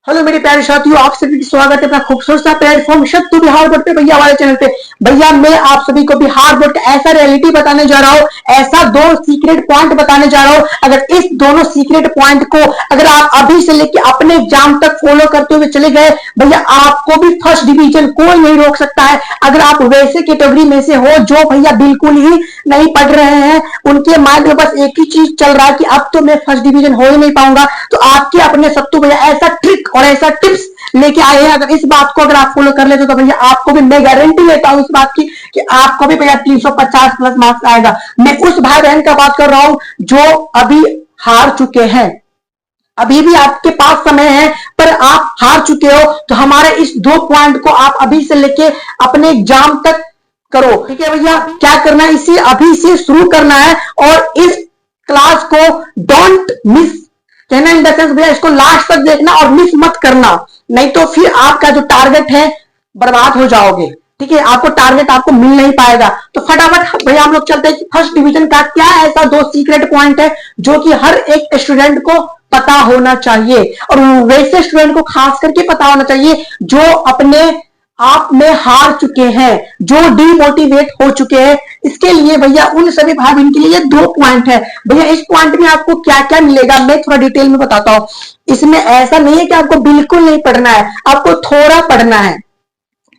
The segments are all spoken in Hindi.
हेलो मेरे प्यारे साथियों, आप सभी का स्वागत है अपना खूबसूरत सा प्लेटफॉर्म शत्रु बिहार बोर्ड पे भैया वाले चैनल पे। भैया मैं आप सभी को बिहार बोर्ड का ऐसा रियलिटी बताने जा रहा हूँ, ऐसा दो सीक्रेट पॉइंट बताने जा रहा हूँ। अगर इस दोनों सीक्रेट पॉइंट को अगर आप अभी से लेके अपने एग्जाम तक फॉलो करते हुए चले गए, भैया आपको भी फर्स्ट डिवीजन कोई नहीं रोक सकता है। अगर आप वैसे कैटेगरी में से हो जो भैया बिल्कुल ही नहीं पढ़ रहे हैं, उनके माइंड में बस एक ही चीज चल रहा है कि अब तो मैं फर्स्ट डिवीजन हो ही नहीं पाऊंगा, तो आपके अपने सत्तू भैया ऐसा ट्रिक और ऐसा टिप्स लेके आए हैं। अगर इस बात को अगर आप फॉलो कर लेते तो भैया आपको भी मैं गारंटी लेता हूं इस बात की कि आपको भी भैया 350 प्लस मार्क्स आएगा। मैं उस भाई बहन का बात कर रहा हूं जो अभी हार चुके हैं। अभी भी आपके पास समय है पर आप हार चुके हो, तो हमारे इस दो पॉइंट को आप अभी से लेके अपने एग्जाम तक करो। ठीक है भैया, क्या करना है, इसे अभी से शुरू करना है और इस क्लास को डोंट मिस कहना इन द सेंस भैया इसको लास्ट तक देखना और मिस मत करना, नहीं तो फिर आपका जो टारगेट है बर्बाद हो जाओगे। ठीक है, आपको टारगेट आपको मिल नहीं पाएगा। तो फटाफट भैया हम लोग चलते हैं कि फर्स्ट डिवीजन का क्या ऐसा दो सीक्रेट पॉइंट है जो कि हर एक स्टूडेंट को पता होना चाहिए, और वैसे स्टूडेंट को खास करके पता होना चाहिए जो अपने आप में हार चुके हैं, जो डिमोटिवेट हो चुके हैं। इसके लिए भैया उन सभी भाई बहन के लिए ये दो पॉइंट है। भैया इस पॉइंट में आपको क्या क्या मिलेगा मैं थोड़ा डिटेल में बताता हूं। इसमें ऐसा नहीं है कि आपको बिल्कुल नहीं पढ़ना है, आपको थोड़ा पढ़ना है।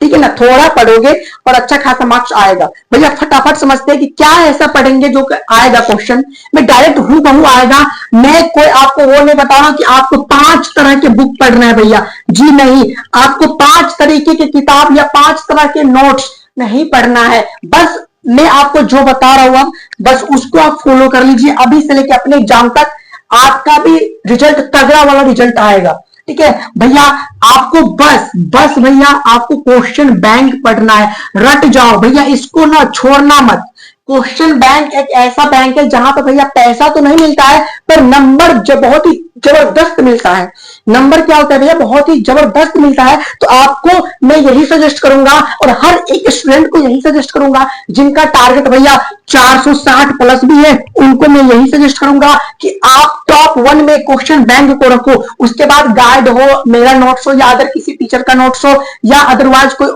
ठीक है ना, थोड़ा पढ़ोगे और अच्छा खासा मार्क्स आएगा। भैया फटाफट समझते हैं कि क्या ऐसा पढ़ेंगे जो आएगा क्वेश्चन में डायरेक्ट हूं कहूं आएगा। मैं कोई आपको वो नहीं बता रहा कि आपको 5 तरह के बुक पढ़ना है भैया, जी नहीं। आपको 5 तरीके की किताब या 5 तरह के नोट्स नहीं पढ़ना है। बस मैं आपको जो बता रहा हूं अब बस उसको आप फॉलो कर लीजिए। अभी से लेकर अपने एग्जाम तक आपका भी रिजल्ट तगड़ा वाला रिजल्ट आएगा। ठीक है भैया, आपको बस भैया आपको क्वेश्चन बैंक पढ़ना है। रट जाओ भैया, इसको ना छोड़ना मत। क्वेश्चन बैंक एक ऐसा बैंक है जहां पर भैया पैसा तो नहीं मिलता है पर नंबर जो बहुत ही जबरदस्त मिलता है। नंबर क्या होता है भैया, बहुत ही जबरदस्त मिलता है। तो आपको मैं यही सजेस्ट करूंगा और हर एक स्टूडेंट को यही सजेस्ट करूंगा जिनका टारगेट भैया 460 प्लस भी है, उनको मैं यही सजेस्ट करूंगा कि आप टॉप 1 में क्वेश्चन बैंक को रखो। उसके बाद गाइड हो, मेरा नोट्स हो या अदर किसी टीचर का नोट्स हो या अदरवाइज कोई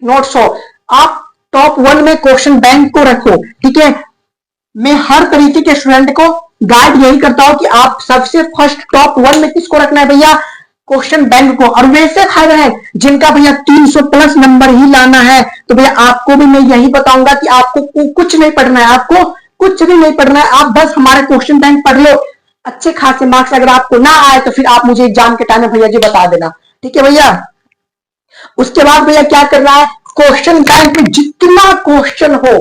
नोट्स हो, आप टॉप 1 में क्वेश्चन बैंक को रखो। ठीक है, मैं हर तरीके के स्टूडेंट को गाइड यही करता हूं कि आप सबसे फर्स्ट टॉप 1 में किसको रखना है भैया, क्वेश्चन बैंक को। और वैसे खाए हैं जिनका भैया 300 प्लस नंबर ही लाना है, तो भैया आपको भी मैं यही बताऊंगा कि आपको कुछ नहीं पढ़ना है, आपको कुछ भी नहीं पढ़ना है। आप बस हमारे क्वेश्चन बैंक पढ़ लो, अच्छे खासे मार्क्स अगर आपको ना आए तो फिर आप मुझे एग्जाम के टाइम में भैया जी बता देना। ठीक है भैया, उसके बाद भैया क्या करना है, क्वेश्चन बैंक में जितना क्वेश्चन हो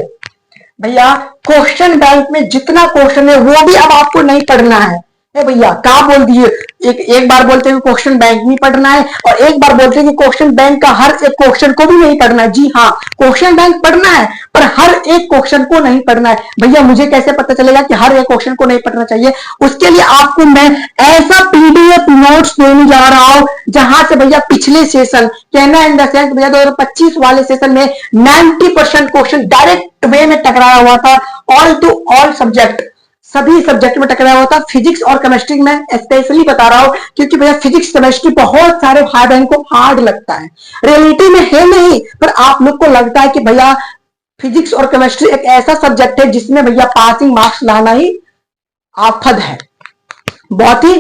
भैया, क्वेश्चन बैंक में जितना क्वेश्चन है वो भी अब आपको नहीं पढ़ना है। भैया क्या बोल दिए, एक बार बोलते हैं क्वेश्चन बैंक नहीं पढ़ना है और एक बार बोलते हैं कि क्वेश्चन बैंक का हर एक क्वेश्चन को भी नहीं पढ़ना है। जी हाँ, क्वेश्चन बैंक पढ़ना है पर हर एक क्वेश्चन को नहीं पढ़ना है। भैया मुझे कैसे पता चलेगा कि हर एक क्वेश्चन को नहीं पढ़ना चाहिए, उसके लिए आपको मैं ऐसा पीडीएफ नोट्स देने जा रहा हूं जहां से भैया पिछले सेशन कहना इन द सेंस भैया 2025 वाले सेशन में 90% क्वेश्चन डायरेक्ट वे में टकराया हुआ था। ऑल टू ऑल सब्जेक्ट, सभी सब्जेक्ट में टकराया हुआ था। फिजिक्स और केमिस्ट्री में स्पेशली बता रहा हूं क्योंकि भैया फिजिक्स केमिस्ट्री बहुत सारे भाई बहन को हार्ड लगता है, रियलिटी में है नहीं, पर आप लोग को लगता है कि भैया फिजिक्स और केमिस्ट्री एक ऐसा सब्जेक्ट है जिसमें भैया पासिंग मार्क्स लाना ही आफत है, बहुत ही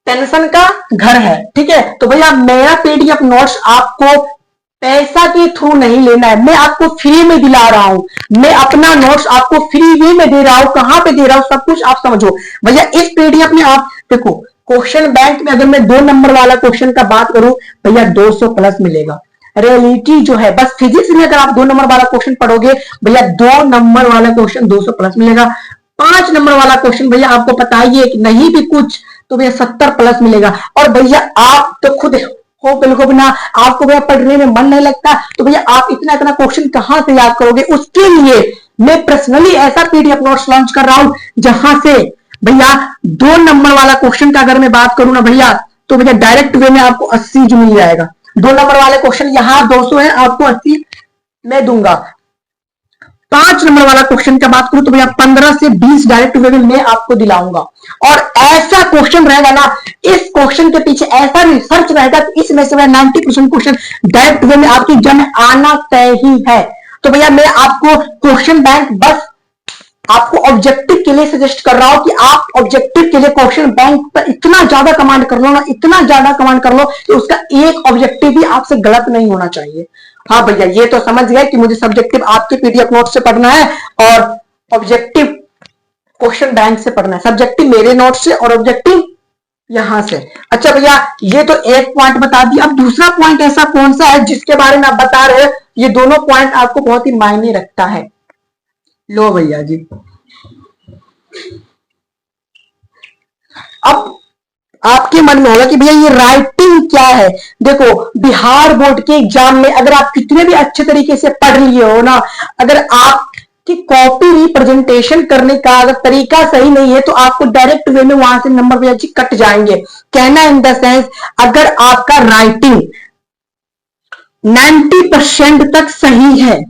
टेंशन का घर है। ठीक है, तो भैया मेरा पीडीएफ नोट्स आपको पैसा के थ्रू नहीं लेना है, मैं आपको फ्री में दिला रहा हूं। मैं अपना नोट्स आपको फ्री में दे रहा हूं। कहां पे दे रहा हूं सब कुछ आप समझो भैया। इस पीडीएफ में आप देखो, क्वेश्चन बैंक में अगर मैं 2 नंबर वाला क्वेश्चन का बात करूं भैया 200 प्लस मिलेगा। रियलिटी जो है, बस फिजिक्स में अगर आप 2 नंबर वाला क्वेश्चन पढ़ोगे भैया 2 नंबर वाला क्वेश्चन 200 प्लस मिलेगा। 5 नंबर वाला क्वेश्चन भैया आपको पता ही है कि नहीं भी कुछ तो भैया 70 प्लस मिलेगा। और भैया आप तो खुद हो बिल्कुल ना, आपको भैया पढ़ने में मन नहीं लगता तो भैया आप इतना इतना क्वेश्चन कहां से याद करोगे। उसके लिए मैं पर्सनली ऐसा पीडीएफ नोट्स लॉन्च कर रहा हूं जहां से भैया 2 नंबर वाला क्वेश्चन का अगर मैं बात करूं ना भैया तो भैया डायरेक्ट वे में आपको 80 जो मिल जाएगा। 2 नंबर वाले क्वेश्चन यहाँ 200 है, आपको 80 मैं दूंगा। 5 नंबर वाला क्वेश्चन का बात करूं तो भैया 15 से 20 डायरेक्ट वे में मैं आपको दिलाऊंगा। और ऐसा क्वेश्चन रहेगा ना, इस क्वेश्चन के पीछे ऐसा रिसर्च रहेगा कि इसमें से 90% क्वेश्चन डायरेक्ट वे में आपके एग्जाम में आना तय ही है। तो भैया मैं आपको क्वेश्चन बैंक बस आपको ऑब्जेक्टिव के लिए सजेस्ट कर रहा हूं कि आप ऑब्जेक्टिव के लिए क्वेश्चन बैंक पर इतना ज्यादा कमांड कर लो ना, इतना ज्यादा कमांड कर लो कि उसका एक ऑब्जेक्टिव भी आपसे गलत नहीं होना चाहिए। हाँ भैया ये तो समझ गए कि मुझे सब्जेक्टिव आपके पीडीएफ नोट से पढ़ना है और ऑब्जेक्टिव क्वेश्चन बैंक से पढ़ना है। सब्जेक्टिव मेरे नोट से और ऑब्जेक्टिव यहां से। अच्छा भैया ये तो एक पॉइंट बता दिया, अब दूसरा पॉइंट ऐसा कौन सा है जिसके बारे में आप बता रहे हैं, ये दोनों पॉइंट आपको बहुत ही मायने रखता है। लो भैया जी, अब आपके मन में होगा कि भैया ये राइटिंग क्या है। देखो बिहार बोर्ड के एग्जाम में अगर आप कितने भी अच्छे तरीके से पढ़ लिए हो ना, अगर आपकी कॉपी रिप्रेजेंटेशन करने का अगर तरीका सही नहीं है तो आपको डायरेक्ट वे में वहां से नंबर भैया जी कट जाएंगे। कहना इन द सेंस, अगर आपका राइटिंग 90% तक सही है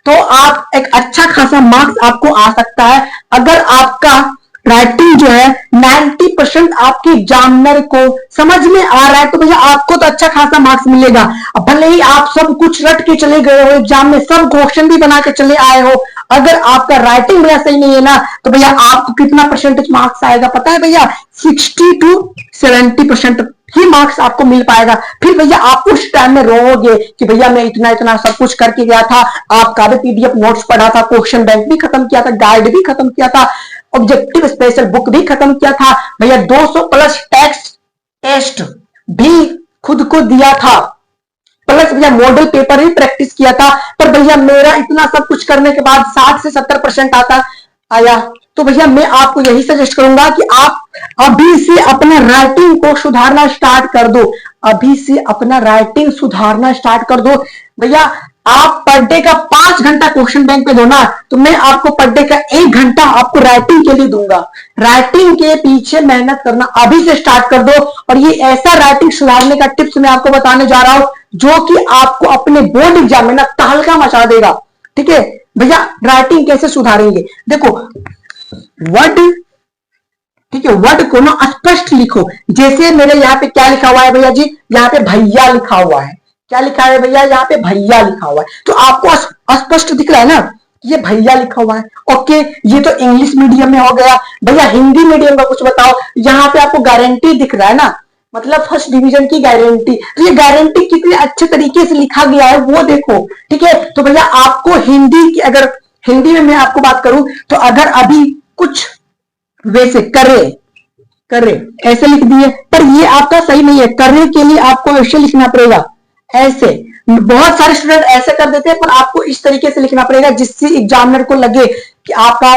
तो आप एक अच्छा खासा मार्क्स आपको आ सकता है। अगर आपका राइटिंग जो है 90% आपके एग्जामिनर को समझ में आ रहा है तो भैया आपको तो अच्छा खासा मार्क्स मिलेगा। अब भले ही आप सब कुछ रट के चले गए हो एग्जाम में, सब क्वेश्चन भी बना के चले आए हो, अगर आपका राइटिंग भैया सही नहीं है ना तो भैया आपको कितना परसेंटेज मार्क्स आएगा पता है भैया? 60 to 70% ही मार्क्स आपको मिल पाएगा। फिर भैया आप उस टाइम में रोओगे कि भैया मैं इतना इतना सब कुछ करके गया था, आपका भी पीडीएफ नोट्स पढ़ा था, क्वेश्चन बैंक भी खत्म किया था, गाइड भी खत्म किया था, ऑब्जेक्टिव स्पेशल बुक भी खत्म किया था, भैया 200 प्लस टेस्ट भी खुद को दिया था, प्लस भैया मॉडल पेपर भी प्रैक्टिस किया था। पर भैया मेरा इतना सब कुछ करने के बाद 60 से 70% आया। तो भैया मैं आपको यही सजेस्ट करूंगा कि आप अभी से अपना राइटिंग को सुधारना स्टार्ट कर दो, अभी से अपना राइटिंग सुधारना स्टार्ट कर दो। भैया आप पर डे का 5 घंटा क्वेश्चन बैंक पे दो ना, तो मैं आपको पर डे का 1 घंटा आपको राइटिंग के लिए दूंगा। राइटिंग के पीछे मेहनत करना अभी से स्टार्ट कर दो। और ये ऐसा राइटिंग सुधारने का टिप्स मैं आपको बताने जा रहा हूं जो कि आपको अपने बोर्ड एग्जाम में ना तहलका मचा देगा। ठीक है भैया, राइटिंग कैसे सुधारेंगे? देखो वर्ड, ठीक है, वर्ड को ना स्पष्ट लिखो। जैसे मेरे यहाँ पे क्या लिखा हुआ है भैया जी, यहाँ पे भैया लिखा हुआ है। क्या लिखा है भैया? यहाँ पे भैया लिखा हुआ है, तो आपको स्पष्ट दिख रहा है ना, ये भैया लिखा हुआ है। ओके, ये तो इंग्लिश मीडियम में हो गया। भैया हिंदी मीडियम का कुछ बताओ। यहाँ पे आपको गारंटी दिख रहा है ना, मतलब फर्स्ट डिवीजन की गारंटी। तो ये गारंटी कितने अच्छे तरीके से लिखा गया है वो देखो। ठीक है, तो भैया आपको हिंदी की, अगर हिंदी में मैं आपको बात करूं तो अगर अभी कुछ वैसे करे ऐसे लिख दिए, पर ये आपका सही नहीं है। करने के लिए आपको ऐसे लिखना पड़ेगा, ऐसे। बहुत सारे स्टूडेंट ऐसे कर देते हैं, पर आपको इस तरीके से लिखना पड़ेगा जिससे एग्जामिनर को लगे कि आपका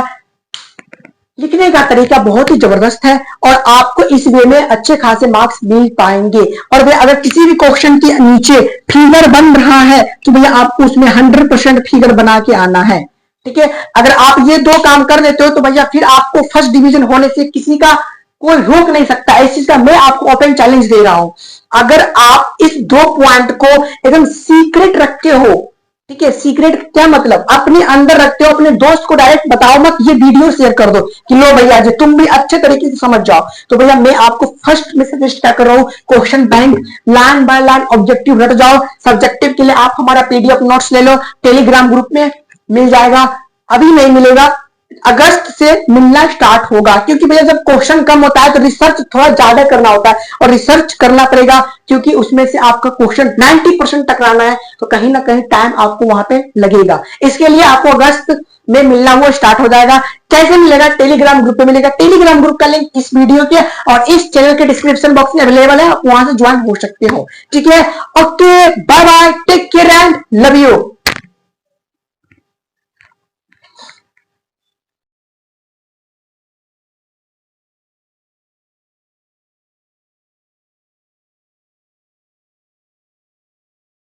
लिखने का तरीका बहुत ही जबरदस्त है और आपको इस वे में अच्छे खासे मार्क्स मिल पाएंगे। और भैया अगर किसी भी क्वेश्चन के नीचे फिगर बन रहा है तो भैया आपको उसमें 100% फिगर बना के आना है। ठीक है, अगर आप ये 2 काम कर लेते हो तो भैया फिर आपको फर्स्ट डिवीजन होने से किसी का कोई रोक नहीं सकता। इस चीज का मैं आपको ओपन चैलेंज दे रहा हूं। अगर आप इस 2 पॉइंट को एकदम सीक्रेट रखते हो, ठीक है, सीक्रेट क्या मतलब, अपने अंदर रखते हो, अपने दोस्त को डायरेक्ट बताओ मत, ये वीडियो शेयर कर दो कि लो भैया जी तुम भी अच्छे तरीके से समझ जाओ। तो भैया मैं आपको फर्स्ट में सजेस्ट क्या कर रहा हूं, question bank line by line objective रट जाओ। सब्जेक्टिव के लिए आप हमारा पीडीएफ नोट्स ले लो, टेलीग्राम ग्रुप में मिल जाएगा, अभी नहीं मिलेगा, अगस्त से मिलना स्टार्ट होगा। क्योंकि भैया जब क्वेश्चन कम होता है तो रिसर्च थोड़ा ज्यादा करना होता है और रिसर्च करना पड़ेगा, क्योंकि उसमें से आपका क्वेश्चन 90% तक लाना है, तो कहीं ना कहीं टाइम आपको वहां पे लगेगा। इसके लिए आपको अगस्त में मिलना हुआ स्टार्ट हो जाएगा। कैसे मिलेगा? टेलीग्राम ग्रुप पे मिलेगा। टेलीग्राम ग्रुप का लिंक इस वीडियो के और इस चैनल के डिस्क्रिप्शन बॉक्स में अवेलेबल है, आप वहां से ज्वाइन हो सकते हो। ठीक है, okay, bye bye, take care and love you.